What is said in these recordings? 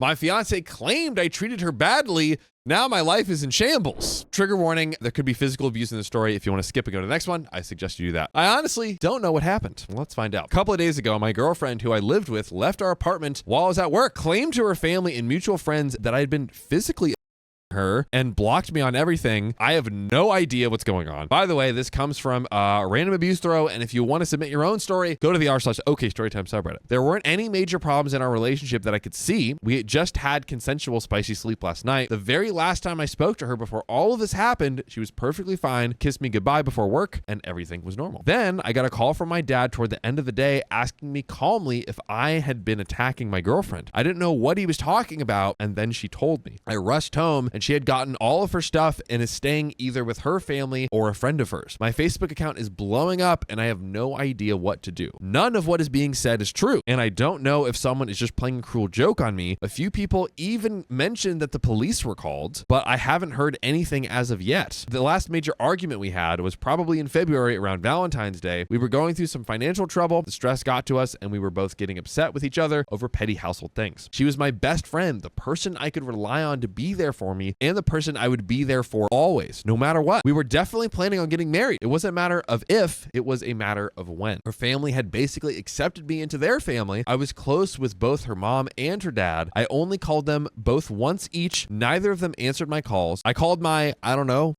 My fiance claimed I treated her badly. Now my life is in shambles. Trigger warning, there could be physical abuse in the story. If you want to skip and go to the next one, I suggest you do that. I honestly don't know what happened. Well, let's find out. A couple of days ago, my girlfriend who I lived with left our apartment while I was at work, claimed to her family and mutual friends that I had been physically her and blocked me on everything. I have no idea what's going on. By the way, this comes from a random abuse throw, and if you want to submit your own story, go to the r/OKStorytime subreddit. There weren't any major problems in our relationship that I could see. We just had consensual spicy sleep last night. The very last time I spoke to her before all of this happened, she was perfectly fine, kissed me goodbye before work, and everything was normal. Then I got a call from my dad toward the end of the day asking me calmly if I had been attacking my girlfriend. I didn't know what he was talking about, and then she told me. I rushed home, and she had gotten all of her stuff and is staying either with her family or a friend of hers. My Facebook account is blowing up and I have no idea what to do. None of what is being said is true, and I don't know if someone is just playing a cruel joke on me. A few people even mentioned that the police were called, but I haven't heard anything as of yet. The last major argument we had was probably in February around Valentine's Day. We were going through some financial trouble, the stress got to us, and we were both getting upset with each other over petty household things. She was my best friend, the person I could rely on to be there for me, and the person I would be there for always, no matter what. We were definitely planning on getting married. It wasn't a matter of if, it was a matter of when. Her family had basically accepted me into their family. I was close with both her mom and her dad. I only called them both once each. Neither of them answered my calls. I called my,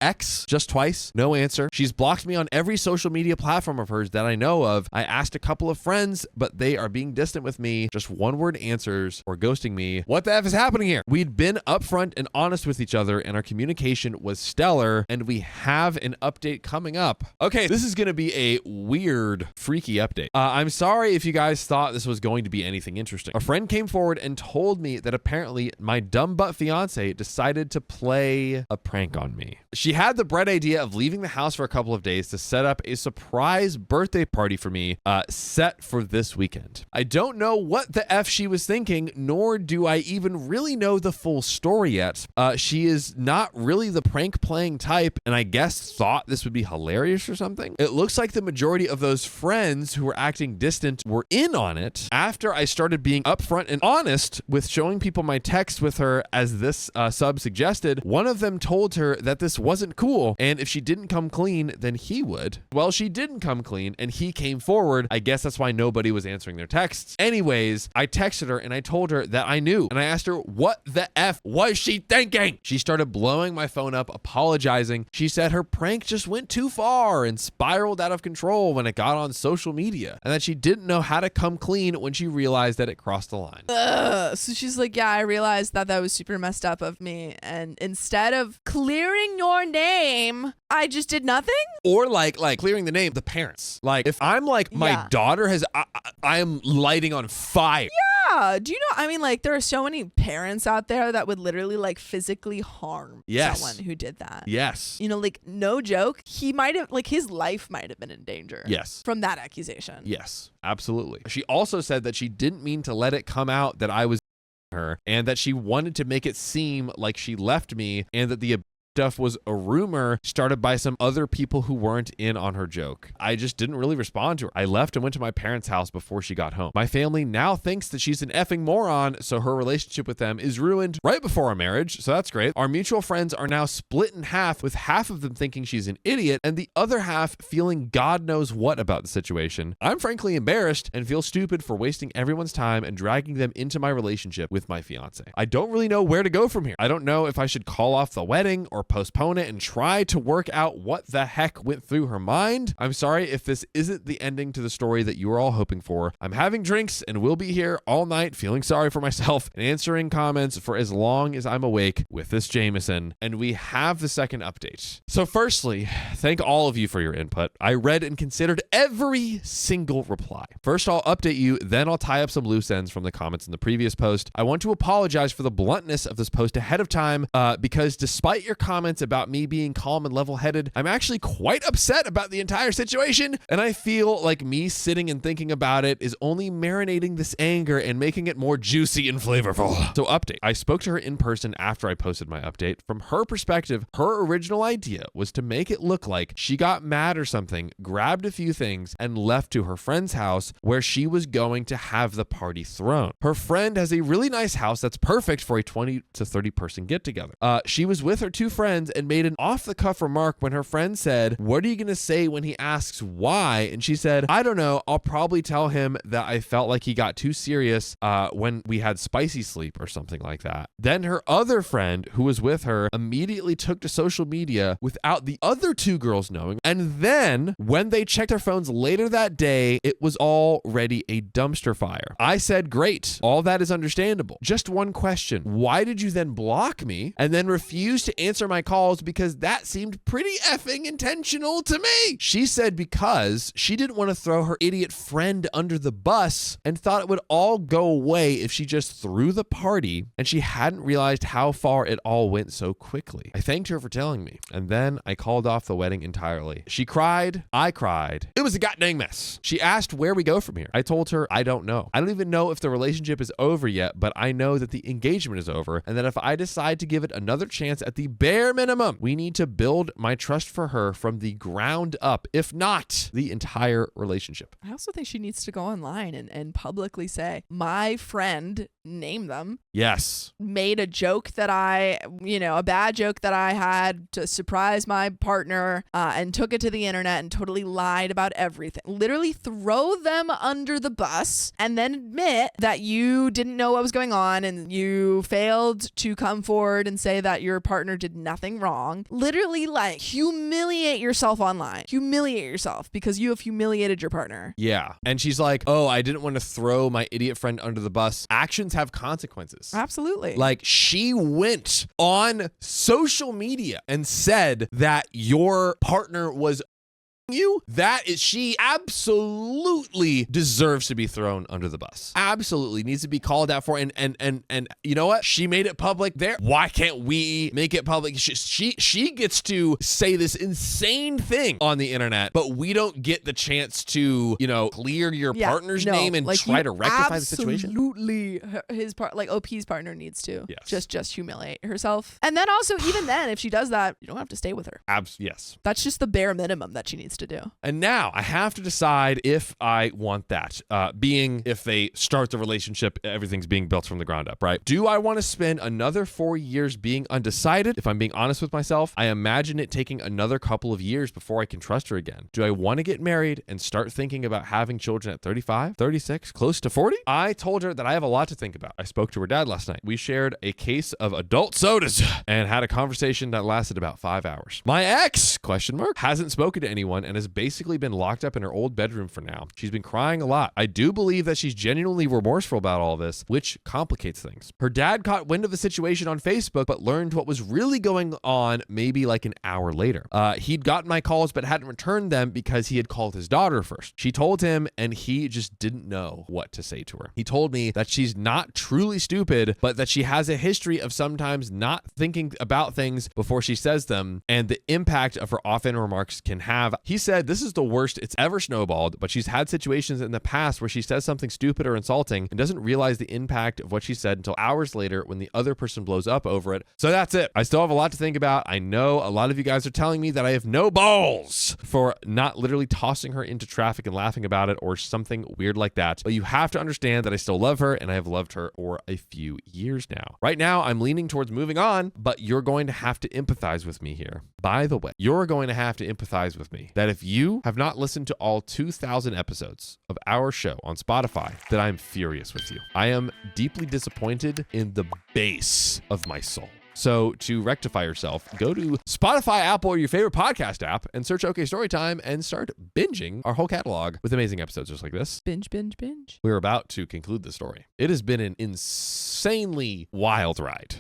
ex just twice. No answer. She's blocked me on every social media platform of hers that I know of. I asked a couple of friends, but they are being distant with me. Just one-word answers or ghosting me. What the F is happening here? We'd been upfront and honest with each other, and our communication was stellar, and we have an update coming up. Okay, this is going to be a weird, freaky update. I'm sorry if you guys thought this was going to be anything interesting. A friend came forward and told me that apparently my dumb butt fiance decided to play a prank on me. She had the bright idea of leaving the house for a couple of days to set up a surprise birthday party for me, set for this weekend. I don't know what the F she was thinking, nor do I even really know the full story yet. She is not really the prank playing type, and I guess thought this would be hilarious or something. It looks like the majority of those friends who were acting distant were in on it. After I started being upfront and honest with showing people my text with her, as this sub suggested, one of them told her that this wasn't cool, and if she didn't come clean, then he would. Well, she didn't come clean, and he came forward. I guess that's why nobody was answering their texts. Anyways, I texted her and I told her that I knew, and I asked her what the F was she thinking? She started blowing my phone up, apologizing. She said her prank just went too far and spiraled out of control when it got on social media, and that she didn't know how to come clean when she realized that it crossed the line. So she's like, yeah, I realized that was super messed up of me, and instead of clearing your name, I just did nothing? Or like clearing the name, the parents. Like if I'm like, my daughter has, I am lighting on fire. Yeah. Do you know, there are so many parents out there that would literally physically harm someone who did that. Yes. No joke. He might have, his life might have been in danger. Yes. From that accusation. Yes, absolutely. She also said that she didn't mean to let it come out that I was her, and that she wanted to make it seem like she left me, and that the stuff was a rumor started by some other people who weren't in on her joke. I just didn't really respond to her. I left and went to my parents' house before she got home. My family now thinks that she's an effing moron, so her relationship with them is ruined right before our marriage, so that's great. Our mutual friends are now split in half, with half of them thinking she's an idiot and the other half feeling God knows what about the situation. I'm frankly embarrassed and feel stupid for wasting everyone's time and dragging them into my relationship with my fiance. I don't really know where to go from here. I don't know if I should call off the wedding or postpone it and try to work out what the heck went through her mind. I'm sorry if this isn't the ending to the story that you were all hoping for. I'm having drinks and will be here all night feeling sorry for myself and answering comments for as long as I'm awake with this Jameson. And we have the second update. So firstly, thank all of you for your input. I read and considered every single reply. First, I'll update you, then I'll tie up some loose ends from the comments in the previous post. I want to apologize for the bluntness of this post ahead of time because despite your comments comments about me being calm and level-headed. I'm actually quite upset about the entire situation, and I feel like me sitting and thinking about it is only marinating this anger and making it more juicy and flavorful. So update. I spoke to her in person after I posted my update. From her perspective, her original idea was to make it look like she got mad or something, grabbed a few things, and left to her friend's house where she was going to have the party thrown. Her friend has a really nice house that's perfect for a 20 to 30 person get together. She was with her two friends and made an off-the-cuff remark when her friend said, "What are you going to say when he asks why?" And she said, "I don't know. I'll probably tell him that I felt like he got too serious when we had spicy sleep or something like that." Then her other friend who was with her immediately took to social media without the other two girls knowing. And then when they checked their phones later that day, it was already a dumpster fire. I said, "Great. All that is understandable. Just one question. Why did you then block me and then refuse to answer my calls, because that seemed pretty effing intentional to me?" She said because she didn't want to throw her idiot friend under the bus and thought it would all go away if she just threw the party, and she hadn't realized how far it all went so quickly. I thanked her for telling me, and then I called off the wedding entirely. She cried. I cried. It was a goddamn mess. She asked where we go from here. I told her I don't know. I don't even know if the relationship is over yet, but I know that the engagement is over, and that if I decide to give it another chance at the bare minimum, we need to build my trust for her from the ground up, if not the entire relationship. I also think she needs to go online and publicly say, my friend, name them. Yes. Made a joke that a bad joke that I had to surprise my partner and took it to the internet and totally lied about everything. Literally throw them under the bus and then admit that you didn't know what was going on and you failed to come forward and say that your partner did nothing wrong. Literally humiliate yourself online. Humiliate yourself because you have humiliated your partner. Yeah. And she's like, "Oh, I didn't want to throw my idiot friend under the bus." Actions have consequences. Absolutely. She went on social media and said that your partner was you. She absolutely deserves to be thrown under the bus. Absolutely needs to be called out for. And you know what? She made it public there. Why can't we make it public? She gets to say this insane thing on the internet, but we don't get the chance to, clear your partner's name and try to rectify the situation. Absolutely, OP's partner needs to just humiliate herself. And then also, even then, if she does that, you don't have to stay with her. Yes. That's just the bare minimum that she needs to do. And now I have to decide if I want that, being if they start the relationship, everything's being built from the ground up, right? Do I want to spend another 4 years being undecided? If I'm being honest with myself, I imagine it taking another couple of years before I can trust her again. Do I want to get married and start thinking about having children at 35, 36, close to 40? I told her that I have a lot to think about. I spoke to her dad last night. We shared a case of adult sodas and had a conversation that lasted about 5 hours. My ex, hasn't spoken to anyone and has basically been locked up in her old bedroom for now. She's been crying a lot. I do believe that she's genuinely remorseful about all this, which complicates things. Her dad caught wind of the situation on Facebook, but learned what was really going on maybe an hour later. He'd gotten my calls, but hadn't returned them because he had called his daughter first. She told him, and he just didn't know what to say to her. He told me that she's not truly stupid, but that she has a history of sometimes not thinking about things before she says them, and the impact of her offhand remarks can have. He said this is the worst it's ever snowballed, but she's had situations in the past where she says something stupid or insulting and doesn't realize the impact of what she said until hours later when the other person blows up over it. So that's it. I still have a lot to think about. I know a lot of you guys are telling me that I have no balls for not literally tossing her into traffic and laughing about it or something weird like that. But you have to understand that I still love her and I have loved her for a few years now. Right now, I'm leaning towards moving on, but you're going to have to empathize with me here. By the way, you're going to have to empathize with me that if you have not listened to all 2,000 episodes of our show on Spotify, that I'm furious with you. I am deeply disappointed in the base of my soul. So to rectify yourself, go to Spotify, Apple, or your favorite podcast app and search OK Storytime and start binging our whole catalog with amazing episodes just like this. Binge, binge, binge. We're about to conclude the story. It has been an insanely wild ride.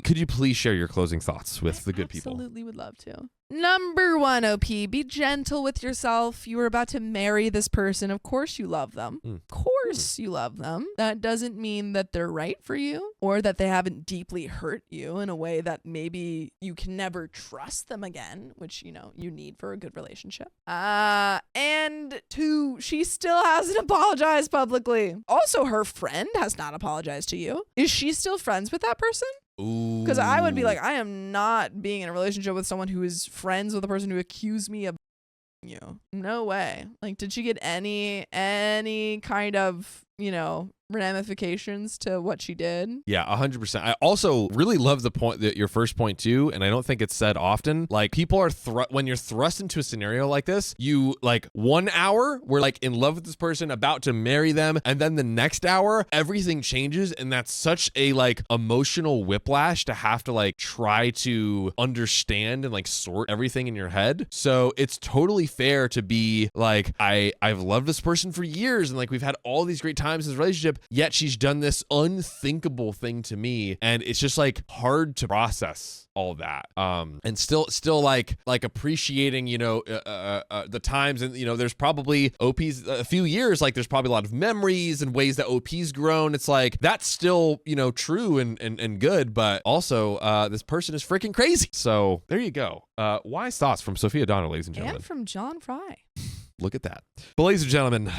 Could you please share your closing thoughts with the good people? Absolutely would love to. Number 1, OP, be gentle with yourself. You are about to marry this person. Of course you love them. Of course you love them. That doesn't mean that they're right for you or that they haven't deeply hurt you in a way that maybe you can never trust them again, which, you need for a good relationship. And 2, she still hasn't apologized publicly. Also, her friend has not apologized to you. Is she still friends with that person? Because I would be like, I am not being in a relationship with someone who is friends with a person who accused me of you. No way. Like, did she get any kind of, ramifications to what she did? Yeah, 100%. I also really love the point that your first point too, and I don't think it's said often. Like, people are when you're thrust into a scenario like this, you 1 hour we're in love with this person, about to marry them, and then the next hour everything changes, and that's such a emotional whiplash to have to try to understand and sort everything in your head. So it's totally fair to be I've loved this person for years, and we've had all these great times in this relationship, yet she's done this unthinkable thing to me, and it's just hard to process all that. And still appreciating, the times, and there's probably OP's a few years, there's probably a lot of memories and ways that OP's grown. It's that's still, true and good, but also this person is freaking crazy. So there you go. Wise thoughts from Sophia Donner, ladies and gentlemen. And from John Fry. Look at that. But ladies and gentlemen,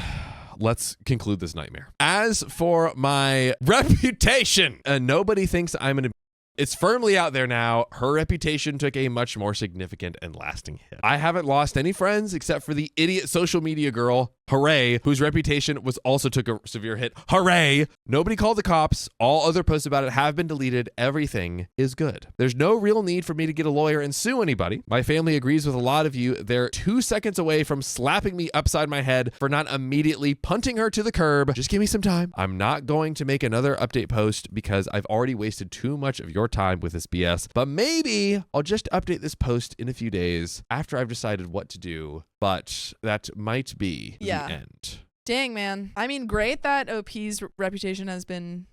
let's conclude this nightmare. As for my reputation, nobody thinks I'm an It's firmly out there now. Her reputation took a much more significant and lasting hit. I haven't lost any friends except for the idiot social media girl, hooray, whose reputation also took a severe hit. Hooray! Nobody called the cops. All other posts about it have been deleted. Everything is good. There's no real need for me to get a lawyer and sue anybody. My family agrees with a lot of you. They're 2 seconds away from slapping me upside my head for not immediately punting her to the curb. Just give me some time. I'm not going to make another update post because I've already wasted too much of your time with this BS, but maybe I'll just update this post in a few days after I've decided what to do, but that might be the end. Dang, man. I mean, great that OP's reputation has been,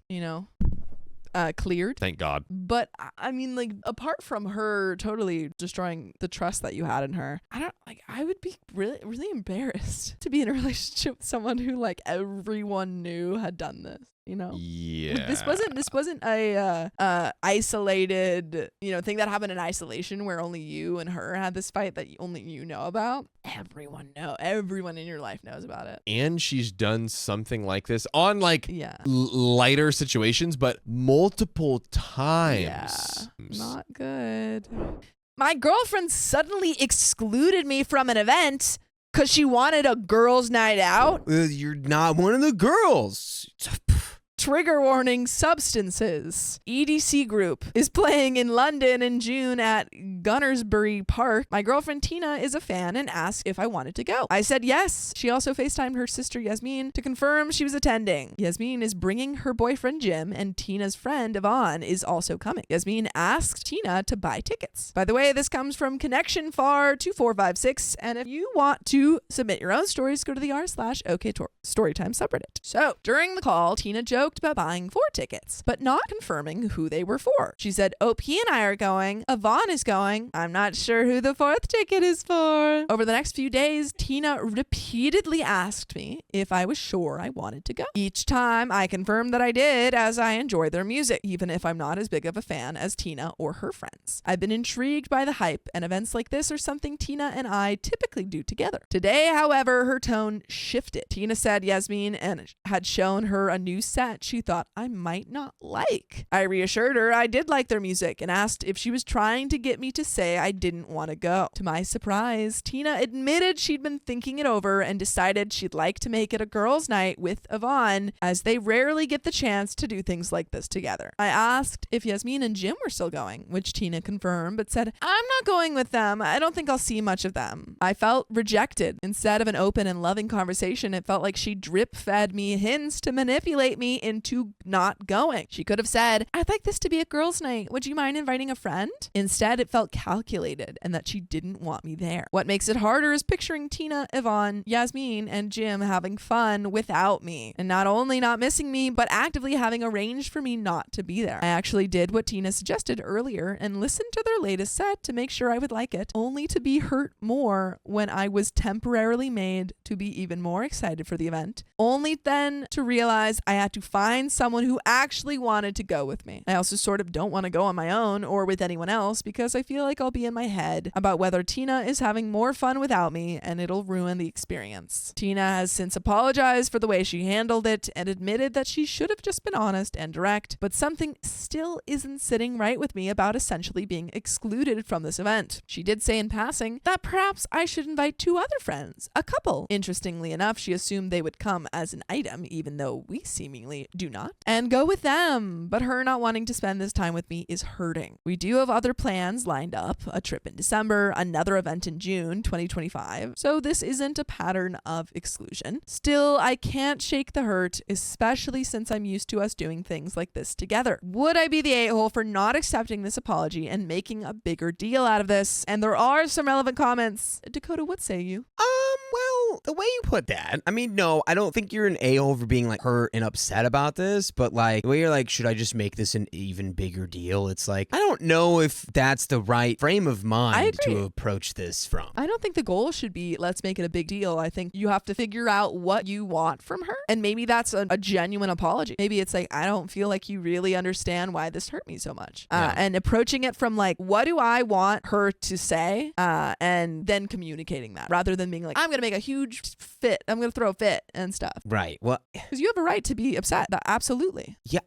cleared. Thank God. But I mean, apart from her totally destroying the trust that you had in her, I would be really, really embarrassed to be in a relationship with someone who everyone knew had done this. Yeah. This wasn't a isolated, thing that happened in isolation where only you and her had this fight that only you know about. Everyone in your life knows about it. And she's done something like this on lighter situations, but multiple times. Yeah, not good. My girlfriend suddenly excluded me from an event because she wanted a girls' night out. You're not one of the girls. Trigger warning: substances. EDC Group is playing in London in June at Gunnersbury Park. My girlfriend Tina is a fan and asked if I wanted to go. I said yes. She also FaceTimed her sister Yasmin to confirm she was attending. Yasmin is bringing her boyfriend Jim, and Tina's friend Yvonne is also coming. Yasmin asked Tina to buy tickets. By the way, this comes from Connection Far 2456, and if you want to submit your own stories, go to the r/OK Storytime subreddit. So during the call, Tina joked about buying 4 tickets, but not confirming who they were for. She said, OP and I are going, Yvonne is going, I'm not sure who the 4th ticket is for. Over the next few days, Tina repeatedly asked me if I was sure I wanted to go. Each time I confirmed that I did, as I enjoy their music, even if I'm not as big of a fan as Tina or her friends. I've been intrigued by the hype, and events like this are something Tina and I typically do together. Today, however, her tone shifted. Tina said Yasmin had shown her a new set she thought I might not like. I reassured her I did like their music and asked if she was trying to get me to say I didn't want to go. To my surprise, Tina admitted she'd been thinking it over and decided she'd like to make it a girls' night with Yvonne, as they rarely get the chance to do things like this together. I asked if Yasmin and Jim were still going, which Tina confirmed, but said, I'm not going with them. I don't think I'll see much of them. I felt rejected. Instead of an open and loving conversation, it felt like she drip-fed me hints to manipulate me into not going. She could have said, I'd like this to be a girls' night. Would you mind inviting a friend? Instead, it felt calculated and that she didn't want me there. What makes it harder is picturing Tina, Yvonne, Yasmin, and Jim having fun without me. And not only not missing me, but actively having arranged for me not to be there. I actually did what Tina suggested earlier and listened to their latest set to make sure I would like it, only to be hurt more when I was temporarily made to be even more excited for the event, only then to realize I had to find someone who actually wanted to go with me. I also sort of don't want to go on my own or with anyone else because I feel like I'll be in my head about whether Tina is having more fun without me and it'll ruin the experience. Tina has since apologized for the way she handled it and admitted that she should have just been honest and direct, but something still isn't sitting right with me about essentially being excluded from this event. She did say in passing that perhaps I should invite 2 other friends, a couple. Interestingly enough, she assumed they would come as an item, even though we seemingly do not, and go with them. But her not wanting to spend this time with me is hurting. We do have other plans lined up, a trip in December, another event in June 2025, so this isn't a pattern of exclusion. Still, I can't shake the hurt, especially since I'm used to us doing things like this together. Would I be the a-hole for not accepting this apology and making a bigger deal out of this? And there are some relevant comments. Dakota, what say you? Well, the way you put that, I mean, no, I don't think you're an a-hole for being like hurt and upset about this, but like the way you're like, should I just make this an even bigger deal? It's like, I don't know if that's the right frame of mind to approach this from. I don't think the goal should be, let's make it a big deal. I think you have to figure out what you want from her. And maybe that's a genuine apology. Maybe it's like, I don't feel like you really understand why this hurt me so much. And approaching it from like, what do I want her to say? And then communicating that rather than being like, I'm going to make a huge fit. I'm going to throw a fit and stuff. Right. Well, because you have a right to be upset. Absolutely. Yeah.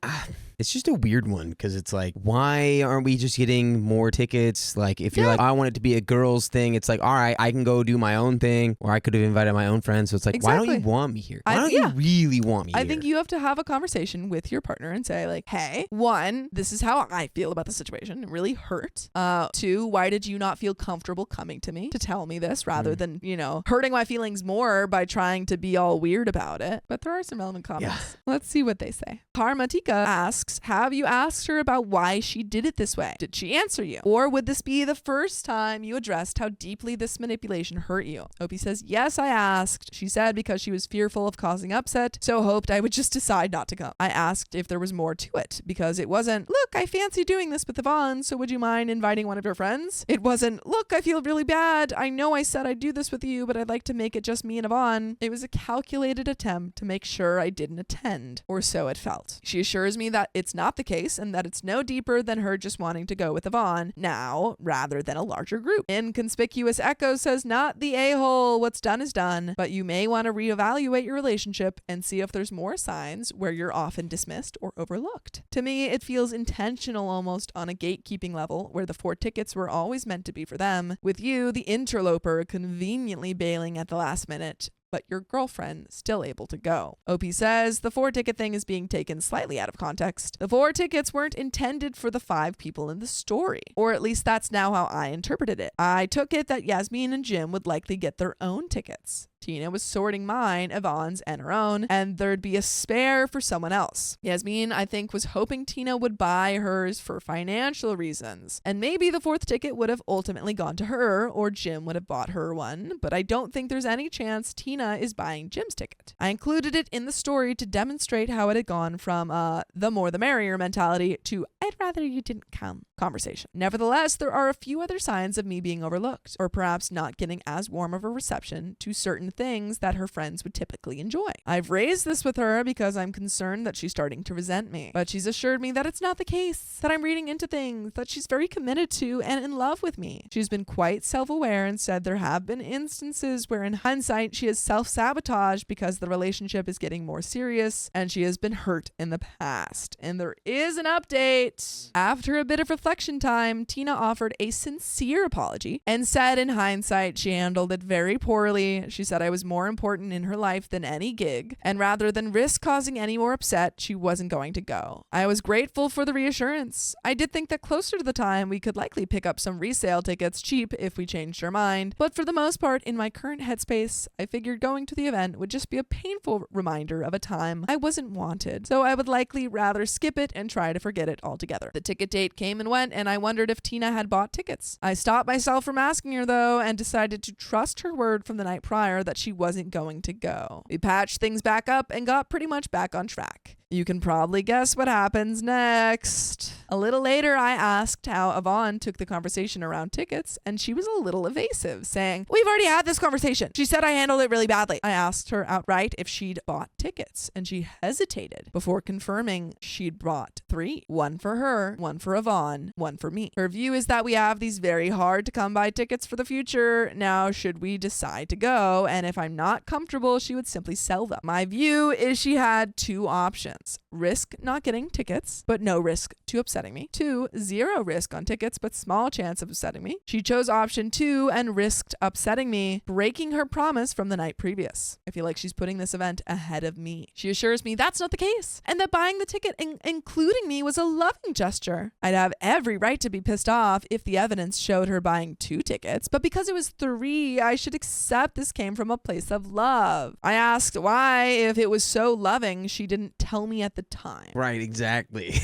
It's just a weird one because it's like, why aren't we just getting more tickets? Like, if you're like, I want it to be a girls thing, it's like, all right, I can go do my own thing, or I could have invited my own friends. So it's like, why don't you want me here? Why don't you really want me here? I think you have to have a conversation with your partner and say like, hey, 1, this is how I feel about the situation. It really hurt. 2, why did you not feel comfortable coming to me to tell me this rather than, hurting my feelings more by trying to be all weird about it? But there are some relevant comments. Yeah. Let's see what they say. Karmatika asks, have you asked her about why she did it this way? Did she answer you? Or would this be the first time you addressed how deeply this manipulation hurt you? Opie says, yes, I asked. She said because she was fearful of causing upset, so hoped I would just decide not to come. I asked if there was more to it, because it wasn't, look, I fancy doing this with Yvonne, so would you mind inviting one of your friends? It wasn't, look, I feel really bad. I know I said I'd do this with you, but I'd like to make it just me and Yvonne. It was a calculated attempt to make sure I didn't attend, or so it felt. She assures me that it's not the case and that it's no deeper than her just wanting to go with Yvonne now rather than a larger group. Inconspicuous Echo says, not the a-hole. What's done is done, but you may want to reevaluate your relationship and see if there's more signs where you're often dismissed or overlooked. To me, it feels intentional almost on a gatekeeping level where the 4 tickets were always meant to be for them, with you, the interloper, conveniently bailing at the last minute, but your girlfriend still able to go. OP says the 4-ticket thing is being taken slightly out of context. The 4 tickets weren't intended for the 5 people in the story, or at least that's now how I interpreted it. I took it that Yasmin and Jim would likely get their own tickets. Tina was sorting mine, Yvonne's, and her own, and there'd be a spare for someone else. Yasmin, I think, was hoping Tina would buy hers for financial reasons, and maybe the 4th ticket would have ultimately gone to her, or Jim would have bought her one, but I don't think there's any chance Tina is buying Jim's ticket. I included it in the story to demonstrate how it had gone from the more the merrier mentality to I'd rather you didn't come conversation. Nevertheless, there are a few other signs of me being overlooked, or perhaps not getting as warm of a reception to certain things that her friends would typically enjoy. I've raised this with her because I'm concerned that she's starting to resent me, but she's assured me that it's not the case, that I'm reading into things, that she's very committed to and in love with me. She's been quite self-aware and said there have been instances where in hindsight she has self-sabotaged because the relationship is getting more serious and she has been hurt in the past. And there is an update. After a bit of reflection time, Tina offered a sincere apology and said in hindsight she handled it very poorly. She said, I was more important in her life than any gig, and rather than risk causing any more upset, she wasn't going to go. I was grateful for the reassurance. I did think that closer to the time, we could likely pick up some resale tickets cheap if we changed our mind, but for the most part, in my current headspace, I figured going to the event would just be a painful reminder of a time I wasn't wanted, so I would likely rather skip it and try to forget it altogether. The ticket date came and went, and I wondered if Tina had bought tickets. I stopped myself from asking her, though, and decided to trust her word from the night prior that she wasn't going to go. We patched things back up and got pretty much back on track. You can probably guess what happens next. A little later, I asked how Yvonne took the conversation around tickets, and she was a little evasive, saying, "We've already had this conversation. She said I handled it really badly." I asked her outright if she'd bought tickets, and she hesitated before confirming she'd bought 3. 1 for her, 1 for Yvonne, 1 for me. Her view is that we have these very hard to come by tickets for the future. Now, should we decide to go, and if I'm not comfortable, she would simply sell them. My view is she had 2 options. Risk not getting tickets, but no risk to upsetting me. 2, 0 risk on tickets, but small chance of upsetting me. She chose option 2 and risked upsetting me, breaking her promise from the night previous. I feel like she's putting this event ahead of me. She assures me that's not the case, and that buying the ticket, including me, was a loving gesture. I'd have every right to be pissed off if the evidence showed her buying 2 tickets, but because it was 3, I should accept this came from a place of love. I asked why, if it was so loving, she didn't tell me at the time. Right, exactly.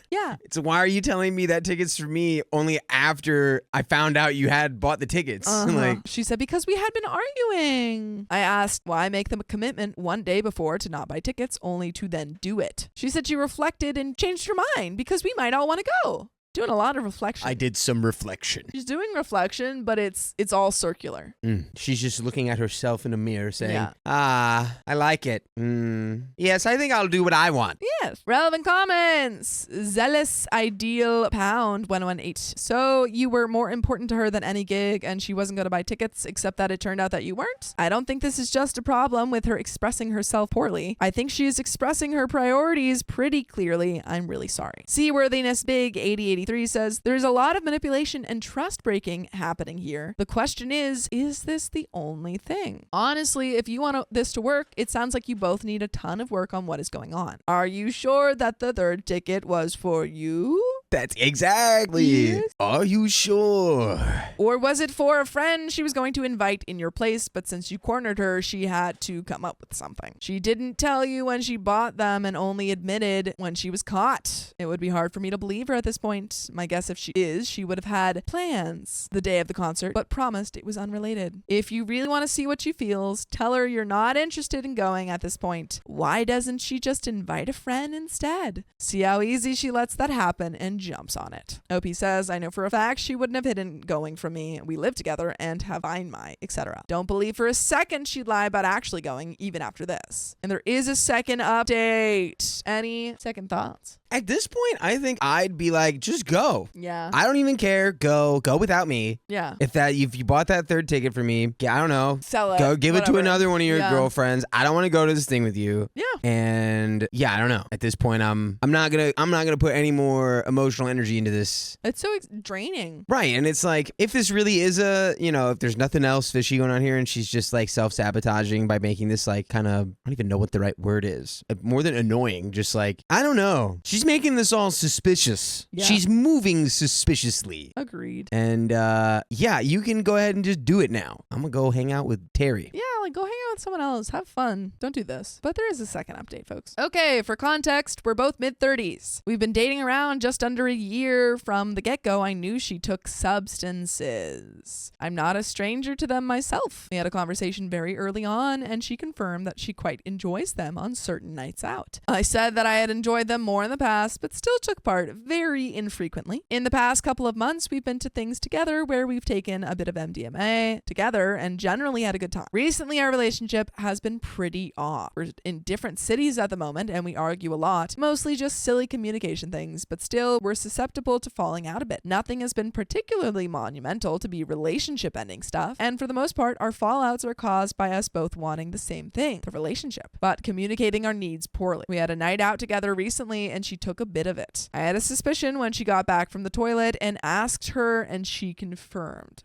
Yeah. So why are you telling me that tickets for me only after I found out you had bought the tickets? She said, because we had been arguing. I asked why make them a commitment one day before to not buy tickets, only to then do it. She said she reflected and changed her mind because we might all want to go. Doing a lot of reflection. I did some reflection. She's doing reflection, but it's all circular. She's just looking at herself in a mirror saying, I like it. Yes, I think I'll do what I want. Yes. Relevant comments. Zealous Ideal Pound 118. So you were more important to her than any gig, and she wasn't going to buy tickets, except that it turned out that you weren't? I don't think this is just a problem with her expressing herself poorly. I think she is expressing her priorities pretty clearly. I'm really sorry. Seaworthiness Big 8083 says, there's a lot of manipulation and trust breaking happening here. The question is this the only thing? Honestly, if you want this to work, it sounds like you both need a ton of work on what is going on. Are you sure that the 3rd ticket was for you? That's exactly. Yes. Are you sure? Or was it for a friend she was going to invite in your place, but since you cornered her, she had to come up with something? She didn't tell you when she bought them and only admitted when she was caught. It would be hard for me to believe her at this point. My guess if she would have had plans the day of the concert, but promised it was unrelated. If you really want to see what she feels, tell her you're not interested in going at this point. Why doesn't she just invite a friend instead? See how easy she lets that happen and jumps on it. OP says, I know for a fact she wouldn't have hidden going from me. We live together and have fine my, etc. Don't believe for a second she'd lie about actually going even after this. And there is a second update. Any second thoughts? At this point, I think I'd be like, just go. Yeah. I don't even care. Go without me. Yeah. If you bought that 3rd ticket for me, I don't know. Sell it. Go give whatever. it to another one of your girlfriends. I don't want to go to this thing with you. Yeah. And I don't know. At this point, I'm not gonna put any more emotional energy into this. It's so draining. Right. And it's like, if this really is if there's nothing else fishy going on here and she's just like self-sabotaging by making this like kind of, I don't even know what the right word is. More than annoying, just like, I don't know. She's making this all suspicious. Yeah. She's moving suspiciously. Agreed. And you can go ahead and just do it now. I'm gonna go hang out with Terry. Yeah, like go hang out with someone else. Have fun. Don't do this. But there is a second update, folks. Okay, for context, we're both mid-30s. We've been dating around just under a year. From the get-go, I knew she took substances. I'm not a stranger to them myself. We had a conversation very early on, and she confirmed that she quite enjoys them on certain nights out. I said that I had enjoyed them more in the past, but still took part very infrequently. In the past couple of months, we've been to things together where we've taken a bit of MDMA together and generally had a good time. Recently, our relationship has been pretty off. We're in different cities at the moment, and we argue a lot, mostly just silly communication things, but still, we're susceptible to falling out a bit. Nothing has been particularly monumental to be relationship-ending stuff, and for the most part, our fallouts are caused by us both wanting the same thing, the relationship, but communicating our needs poorly. We had a night out together recently, and she took a bit of it. I had a suspicion when she got back from the toilet and asked her, and she confirmed.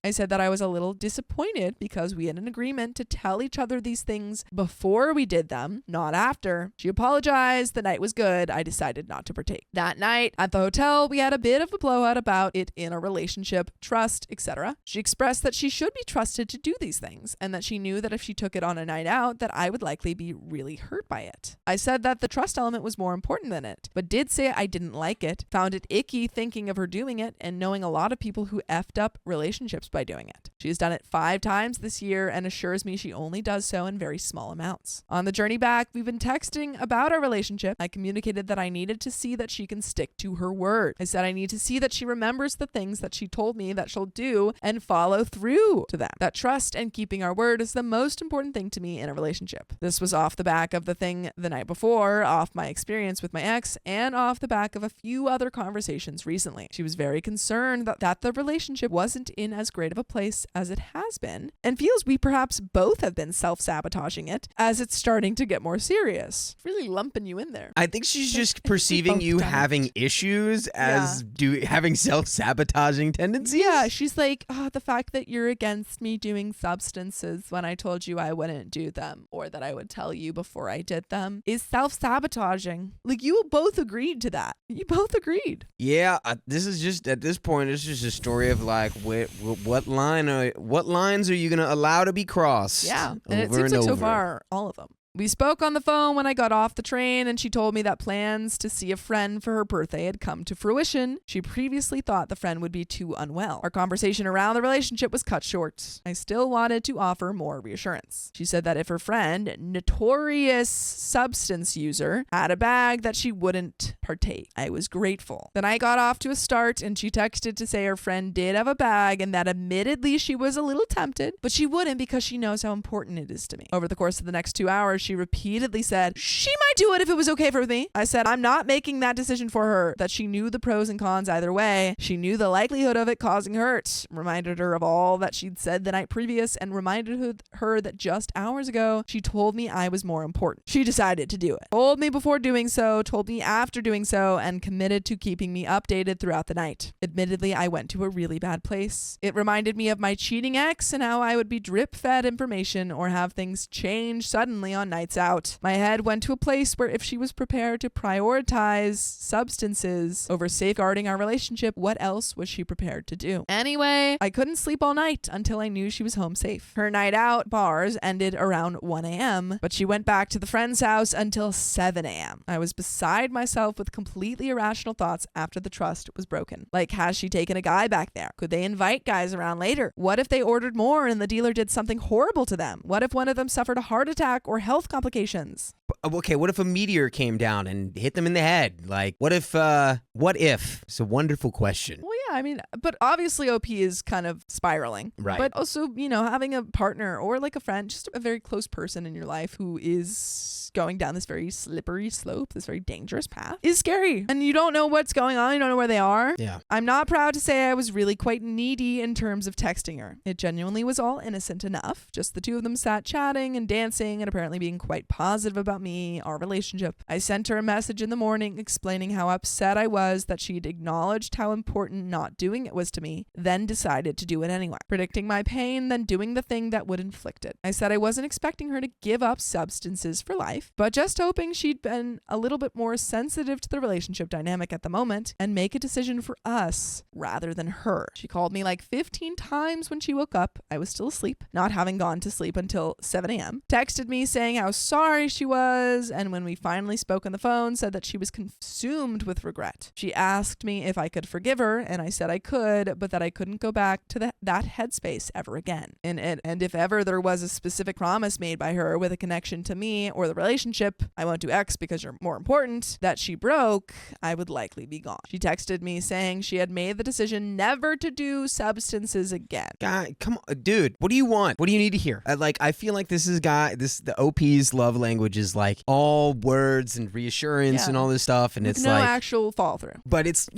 I said that I was a little disappointed because we had an agreement to tell each other these things before we did them, not after. She apologized. The night was good. I decided not to partake. That night at the hotel, we had a bit of a blowout about it in a relationship, trust, etc. She expressed that she should be trusted to do these things and that she knew that if she took it on a night out, that I would likely be really hurt by it. I said that the trust element was more important than it, but did say I didn't like it, found it icky thinking of her doing it, and knowing a lot of people who effed up relationships by doing it. She has done it 5 times this year and assures me she only does so in very small amounts. On the journey back, we've been texting about our relationship. I communicated that I needed to see that she can stick to her word. I said I need to see that she remembers the things that she told me that she'll do and follow through to them. That trust and keeping our word is the most important thing to me in a relationship. This was off the back of the thing the night before, off my experience with my ex, and off the back of a few other conversations recently. She was very concerned that the relationship wasn't in as great of a place as it has been, and feels we perhaps both have been self-sabotaging it as it's starting to get more serious. Really lumping you in there. I think she's just perceiving you having issues as having self-sabotaging tendencies. Yeah, she's like, the fact that you're against me doing substances when I told you I wouldn't do them, or that I would tell you before I did them, is self-sabotaging. Like, you both agreed to that. You both agreed. Yeah, this is just, at this point, it's just a story of like, what lines are you going to allow to be crossed? Yeah, and it seems like so far, all of them. We spoke on the phone when I got off the train, and she told me that plans to see a friend for her birthday had come to fruition. She previously thought the friend would be too unwell. Our conversation around the relationship was cut short. I still wanted to offer more reassurance. She said that if her friend, notorious substance user, had a bag, that she wouldn't partake. I was grateful. Then I got off to a start, and she texted to say her friend did have a bag and that admittedly she was a little tempted, but she wouldn't because she knows how important it is to me. Over the course of the next 2 hours, she repeatedly said she might do it if it was okay for me. I said I'm not making that decision for her, that she knew the pros and cons either way. She knew the likelihood of it causing hurt, reminded her of all that she'd said the night previous, and reminded her that just hours ago she told me I was more important. She decided to do it. Told me before doing so, told me after doing so, and committed to keeping me updated throughout the night. Admittedly, I went to a really bad place. It reminded me of my cheating ex and how I would be drip-fed information or have things change suddenly on nights out. My head went to a place where if she was prepared to prioritize substances over safeguarding our relationship, what else was she prepared to do? Anyway, I couldn't sleep all night until I knew she was home safe. Her night out bars ended around 1 a.m., but she went back to the friend's house until 7 a.m. I was beside myself with completely irrational thoughts after the trust was broken. Like, has she taken a guy back there? Could they invite guys around later? What if they ordered more and the dealer did something horrible to them? What if one of them suffered a heart attack or health complications? Okay, what if a meteor came down and hit them in the head? Like, what if? It's a wonderful question. Well, yeah, I mean, but obviously OP is kind of spiraling. Right. But also, having a partner or like a friend, just a very close person in your life who is going down this very slippery slope, this very dangerous path, is scary. And you don't know what's going on. You don't know where they are. Yeah. I'm not proud to say I was really quite needy in terms of texting her. It genuinely was all innocent enough. Just the two of them sat chatting and dancing and apparently being quite positive about me, our relationship. I sent her a message in the morning explaining how upset I was that she'd acknowledged how important not doing it was to me, then decided to do it anyway. Predicting my pain, then doing the thing that would inflict it. I said I wasn't expecting her to give up substances for life, but just hoping she'd been a little bit more sensitive to the relationship dynamic at the moment and make a decision for us rather than her. She called me like 15 times when she woke up. I was still asleep, not having gone to sleep until 7 a.m. Texted me saying how sorry she was, and when we finally spoke on the phone, said that she was consumed with regret. She asked me if I could forgive her, and I said I could, but that I couldn't go back to that headspace ever again. And if ever there was a specific promise made by her with a connection to me or the relationship, I won't do X because you're more important, that she broke, I would likely be gone. She texted me saying she had made the decision never to do substances again. Guy, come on, dude. What do you want? What do you need to hear? I feel like the OP's love language is like all words and reassurance and all this stuff, and it's no like actual follow through. But it's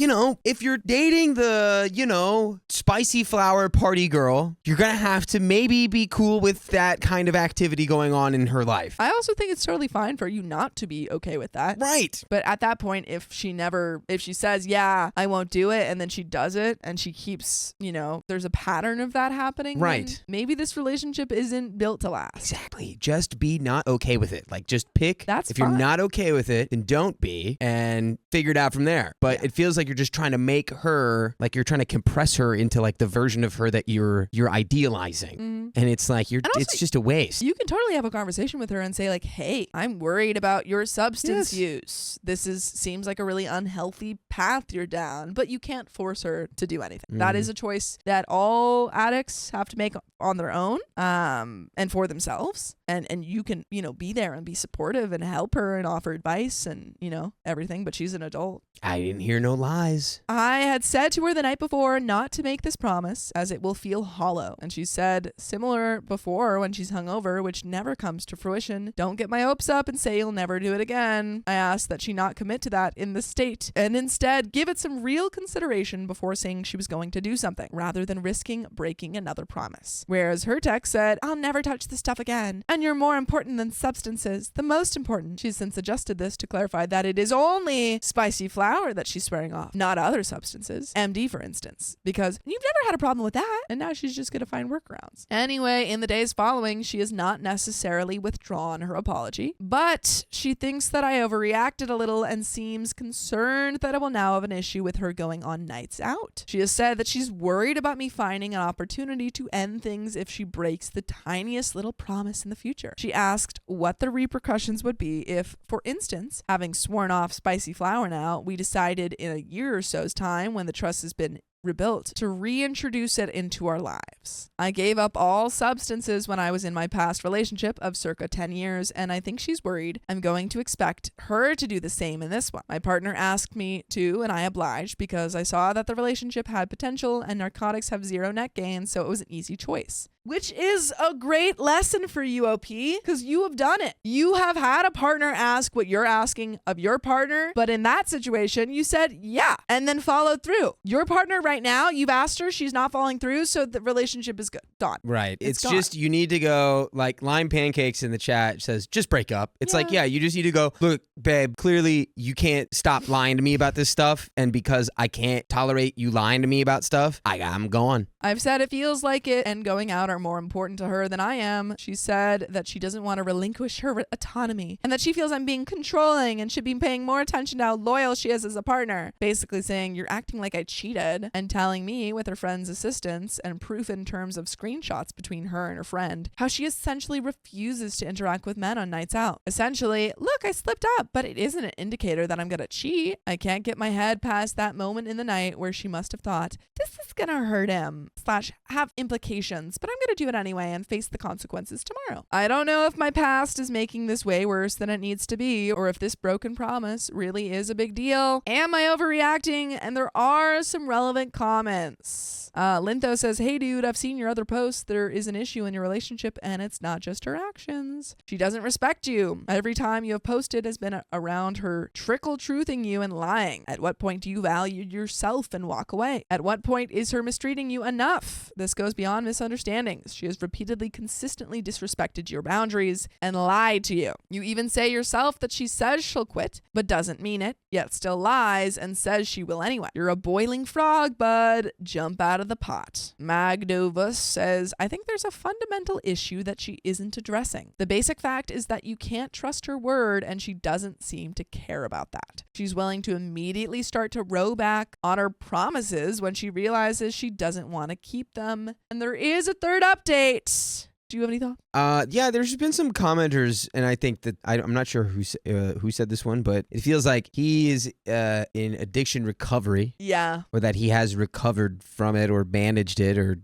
if you're dating the, spicy flower party girl, you're going to have to maybe be cool with that kind of activity going on in her life. I also think it's totally fine for you not to be okay with that. Right. But at that point, if she says, yeah, I won't do it, and then she does it, and she keeps, there's a pattern of that happening. Right. then maybe this relationship isn't built to last. Exactly. Just be not okay with it. Like, just pick. That's if you're fine. not okay with it, then don't be, and figure it out from there. But it feels like you're just trying to make her, like you're trying to compress her into like the version of her that you're idealizing. And it's like it's just a waste. You can totally have a conversation with her and say like, hey, I'm worried about your substance use. This seems like a really unhealthy path you're down, but you can't force her to do anything. That is a choice that all addicts have to make on their own, and for themselves. And you can, be there and be supportive and help her and offer advice and, everything, but she's an adult. I didn't hear no lies. I had said to her the night before not to make this promise as it will feel hollow. And she said similar before when she's hungover, which never comes to fruition. Don't get my hopes up and say you'll never do it again. I asked that she not commit to that in the state and instead give it some real consideration before saying she was going to do something rather than risking breaking another promise. Whereas her text said, I'll never touch this stuff again. And you're more important than substances. The most important. She's since adjusted this to clarify that it is only spicy flower that she's swearing off, not other substances. MD, for instance, because you've never had a problem with that. And now she's just going to find workarounds. Anyway, in the days following, she has not necessarily withdrawn her apology, but she thinks that I overreacted a little and seems concerned that I will now have an issue with her going on nights out. She has said that she's worried about me finding an opportunity to end things if she breaks the tiniest little promise in the future. She asked what the repercussions would be if, for instance, having sworn off spicy flower now, we decided in a year or so's time when the trust has been rebuilt to reintroduce it into our lives. I gave up all substances when I was in my past relationship of circa 10 years, and I think she's worried I'm going to expect her to do the same in this one. My partner asked me to, and I obliged because I saw that the relationship had potential and narcotics have zero net gain, so it was an easy choice. Which is a great lesson for you, OP, because you have done it. You have had a partner ask what you're asking of your partner, but in that situation, you said, yeah, and then followed through. Your partner right now, you've asked her, she's not following through, so the relationship is good. Done. Right. It's gone. just, you need to go, like Lime Pancakes in the chat says, just break up. It's like, you just need to go, look, babe, clearly you can't stop lying to me about this stuff, and because I can't tolerate you lying to me about stuff, I'm gone. I've said it feels like it and going out are more important to her than I am. She said that she doesn't want to relinquish her autonomy and that she feels I'm being controlling and should be paying more attention to how loyal she is as a partner. Basically saying you're acting like I cheated and telling me with her friend's assistance and proof in terms of screenshots between her and her friend how she essentially refuses to interact with men on nights out. Essentially, look, I slipped up, but it isn't an indicator that I'm going to cheat. I can't get my head past that moment in the night where she must have thought, this is going to hurt him / have implications, but I'm going to do it anyway and face the consequences tomorrow. I don't know if my past is making this way worse than it needs to be, or if this broken promise really is a big deal. Am I overreacting? And there are some relevant comments. Lintho says, hey dude, I've seen your other posts. There is an issue in your relationship and it's not just her actions. She doesn't respect you. Every time you have posted has been around her trickle truthing you and lying. At what point do you value yourself and walk away? At what point is her mistreating you enough? This goes beyond misunderstandings. She has repeatedly, consistently disrespected your boundaries and lied to you. You even say yourself that she says she'll quit, but doesn't mean it, yet still lies and says she will anyway. You're a boiling frog, bud. Jump out of the pot. Magdovus says, I think there's a fundamental issue that she isn't addressing. The basic fact is that you can't trust her word and she doesn't seem to care about that. She's willing to immediately start to row back on her promises when she realizes she doesn't want to keep them. And there is a third update. Do you have any thoughts? Yeah, there's been some commenters, and I think that I'm not sure who said this one, but it feels like he is in addiction recovery. Yeah. Or that he has recovered from it or managed it or,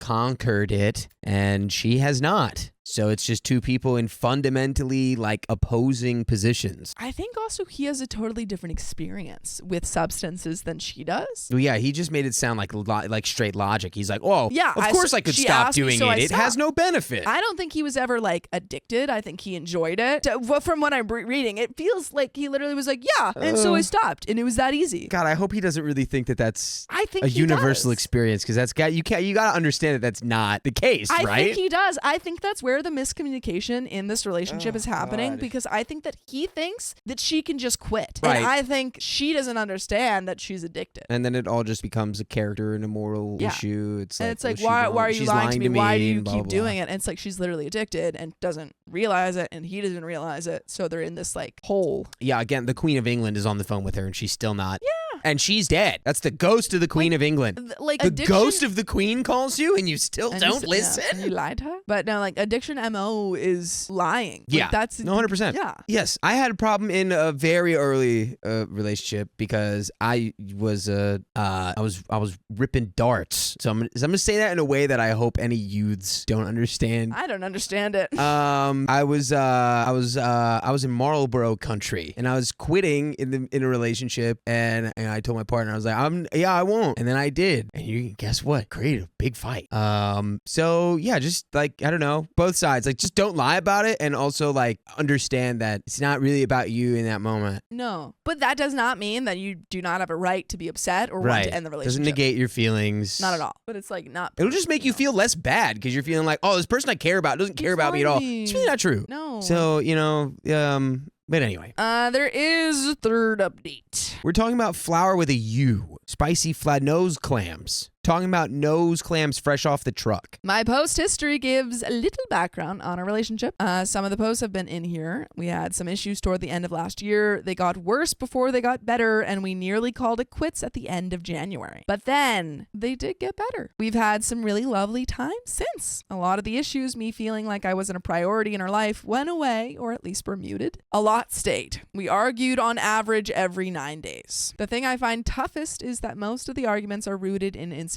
conquered it, and she has not. So it's just two people in fundamentally like opposing positions. I think also he has a totally different experience with substances than she does. Well, yeah, he just made it sound like straight logic. He's like, oh, Yeah, of course I could she stop asked me, doing so I it. It has stopped. no benefit. I don't think he was ever like addicted. I think he enjoyed it. From what I'm reading, it feels like he literally was like, yeah, and so I stopped, and it was that easy. God, I hope he doesn't really think that that's I think a he universal does. experience, because you got to understand that that's not the case, I right? think he does. I think that's where the miscommunication in this relationship Oh, is happening, God. because I think that he thinks that she can just quit. Right. And I think she doesn't understand that she's addicted. And then it all just becomes a character and a moral Yeah. issue. It's And like, it's like, well, why are you she's lying to me? Why do you and blah, keep blah, doing it? And it's like she's literally addicted and doesn't realize it, and he doesn't realize it. So they're in this like hole. Yeah, again, the Queen of England is on the phone with her, and she's still not. Yeah. And she's dead. That's the ghost of the Queen of England. Like The addiction, ghost of the Queen calls you, and you still and you don't s- listen? Yeah, and you lied to her. But no, like addiction MO is lying. Like, Yeah. that's No, 100%. Yeah. Yes, I had a problem in a very early relationship because I was ripping darts. So I'm gonna say that in a way that I hope any youths don't understand. I don't understand it. I was in Marlboro country, and I was quitting in a relationship, and I told my partner, I was like, I won't, and then I did, and you guess what? Created a big fight. So yeah, just like, I don't know, both sides, like, just don't lie about it, and also like understand that it's not really about you in that moment. No, but that does not mean that you do not have a right to be upset or want Right. to end the relationship. Doesn't negate your feelings. Not at all. But it's like not. It'll just make you feel less bad because you're feeling like, oh, this person I care about doesn't care about me at all. It's really not true. No. So, but anyway. There is a third update. We're talking about flour with a U. Spicy flat nose clams. Talking about nose clams fresh off the truck. My post history gives a little background on our relationship. Some of the posts have been in here. We had some issues toward the end of last year. They got worse before they got better, and we nearly called it quits at the end of January. But then they did get better. We've had some really lovely times since. A lot of the issues, me feeling like I wasn't a priority in our life, went away, or at least were muted. A lot stayed. We argued on average every 9 days. The thing I find toughest is that most of the arguments are rooted in insecurity.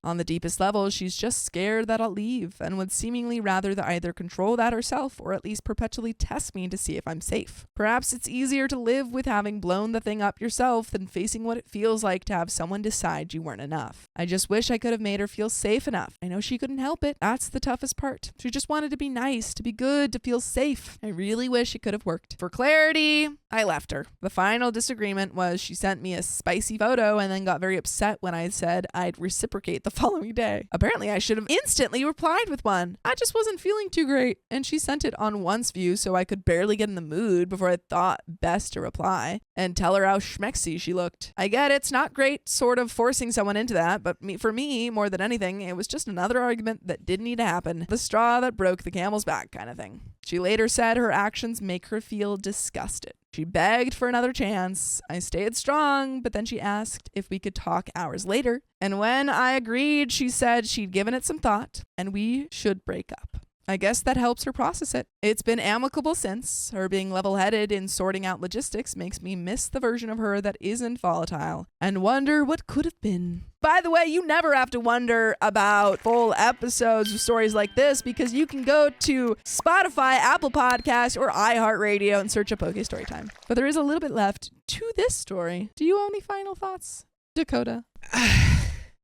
On the deepest level, she's just scared that I'll leave and would seemingly rather either control that herself or at least perpetually test me to see if I'm safe. Perhaps it's easier to live with having blown the thing up yourself than facing what it feels like to have someone decide you weren't enough. I just wish I could have made her feel safe enough. I know she couldn't help it. That's the toughest part. She just wanted to be nice, to be good, to feel safe. I really wish it could have worked. For clarity, I left her. The final disagreement was she sent me a spicy photo and then got very upset when I said I'd reciprocate the following day. Apparently, I should have instantly replied with one. I just wasn't feeling too great, and she sent it on once view, so I could barely get in the mood before I thought best to reply and tell her how schmexy she looked. I get it's not great sort of forcing someone into that, but for me, more than anything, it was just another argument that didn't need to happen. The straw that broke the camel's back kind of thing. She later said her actions make her feel disgusted. She begged for another chance. I stayed strong, but then she asked if we could talk hours later. And when I agreed, she said she'd given it some thought and we should break up. I guess that helps her process it. It's been amicable since. Her being level-headed in sorting out logistics makes me miss the version of her that isn't volatile and wonder what could have been. By the way, you never have to wonder about full episodes of stories like this because you can go to Spotify, Apple Podcasts, or iHeartRadio and search up OK Storytime. But there is a little bit left to this story. Do you have any final thoughts, Dakota?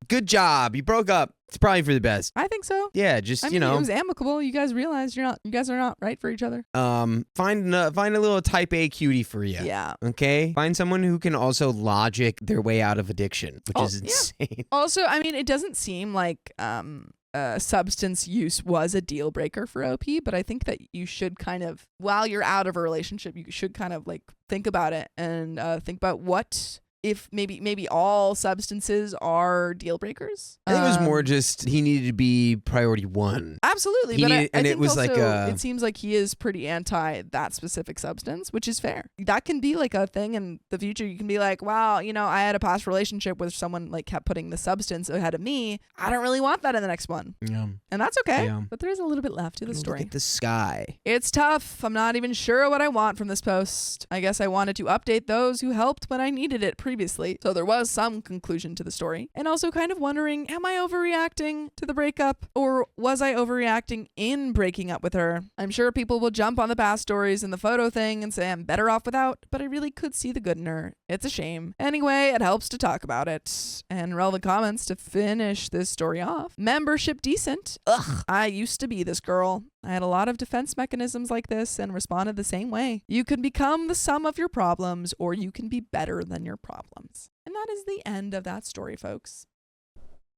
Good job. You broke up. It's probably for the best. I think so. Yeah, just, I mean, it was amicable. You guys realized you guys are not right for each other. Find a little type A cutie for you. Yeah. Okay? Find someone who can also logic their way out of addiction, which is insane. Also, I mean, it doesn't seem like substance use was a deal breaker for OP, but I think that you should kind of, while you're out of a relationship, you should kind of like think about it and think about what if maybe all substances are deal breakers. I think it was more just he needed to be priority one. Absolutely, He but needed- I and think it was also, like it seems like he is pretty anti that specific substance, which is fair. That can be like a thing in the future. You can be like, wow, I had a past relationship with someone like kept putting the substance ahead of me. I don't really want that in the next one. Yeah. And that's okay. Yeah. But there is a little bit left to the story. Look at the sky. It's tough. I'm not even sure what I want from this post. I guess I wanted to update those who helped when I needed it previously. previously, so there was some conclusion to the story. And also kind of wondering, am I overreacting to the breakup, or was I overreacting in breaking up with her? I'm sure people will jump on the past stories and the photo thing and say I'm better off without, but I really could see the good in her. It's a shame. Anyway, it helps to talk about it. And relevant comments to finish this story off. Membership decent. Ugh, I used to be this girl. I had a lot of defense mechanisms like this and responded the same way. You can become the sum of your problems, or you can be better than your problems. And that is the end of that story, folks.